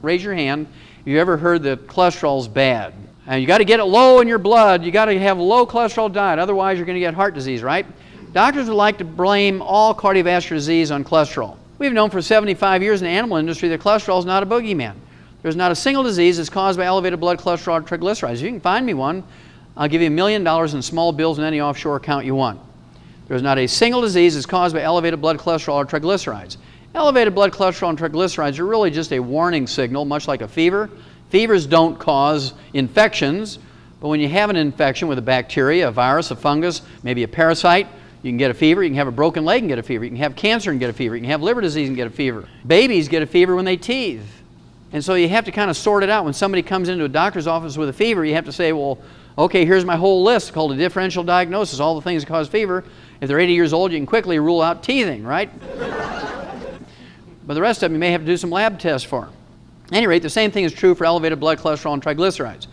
raise your hand if you ever heard that cholesterol's bad. And you got to get it low in your blood. You got to have a low cholesterol diet, otherwise you're going to get heart disease, right? Doctors would like to blame all cardiovascular disease on cholesterol. We've known for 75 years in the animal industry that cholesterol is not a boogeyman. There's not a single disease that's caused by elevated blood cholesterol or triglycerides. If you can find me one, I'll give you $1 million in small bills in any offshore account you want. There's not a single disease that's caused by elevated blood cholesterol or triglycerides. Elevated blood cholesterol and triglycerides are really just a warning signal, much like a fever. Fevers don't cause infections, but when you have an infection with a bacteria, a virus, a fungus, maybe a parasite, you can get a fever. You can have a broken leg and get a fever. You can have cancer and get a fever. You can have liver disease and get a fever. Babies get a fever when they teethe. And so you have to kind of sort it out. When somebody comes into a doctor's office with a fever, you have to say, well, okay, here's my whole list called a differential diagnosis, all the things that cause fever. If they're 80 years old, you can quickly rule out teething, right? But the rest of them, you may have to do some lab tests for them. At any rate, the same thing is true for elevated blood cholesterol and triglycerides.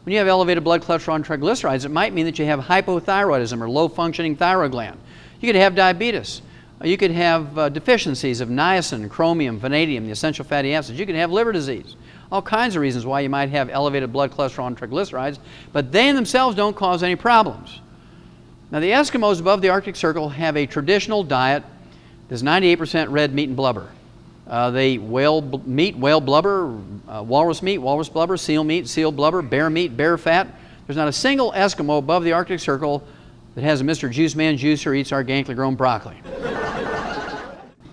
When you have elevated blood cholesterol and triglycerides, it might mean that you have hypothyroidism or low-functioning thyroid gland. You could have diabetes. You could have deficiencies of niacin, chromium, vanadium, the essential fatty acids. You could have liver disease. All kinds of reasons why you might have elevated blood cholesterol and triglycerides, but they in themselves don't cause any problems. Now, the Eskimos above the Arctic Circle have a traditional diet that's 98% red meat and blubber. They eat whale meat, whale blubber, walrus meat, walrus blubber, seal meat, seal blubber, bear meat, bear fat. There's not a single Eskimo above the Arctic Circle that has a Mr. Juice Man juice or eats organically grown broccoli.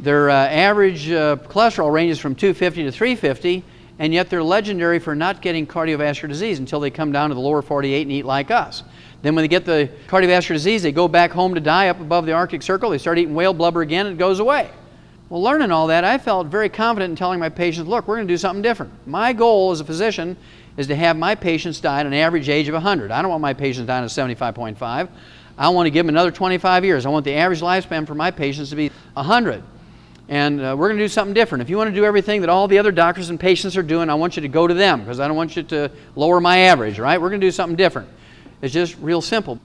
Their average cholesterol ranges from 250 to 350, and yet they're legendary for not getting cardiovascular disease until they come down to the lower 48 and eat like us. Then when they get the cardiovascular disease, they go back home to die up above the Arctic Circle. They start eating whale blubber again, and it goes away. Well, learning all that, I felt very confident in telling my patients, look, we're going to do something different. My goal as a physician is to have my patients die at an average age of 100. I don't want my patients dying at 75.5. I want to give them another 25 years. I want the average lifespan for my patients to be 100. And we're going to do something different. If you want to do everything that all the other doctors and patients are doing, I want you to go to them because I don't want you to lower my average, right? We're going to do something different. It's just real simple.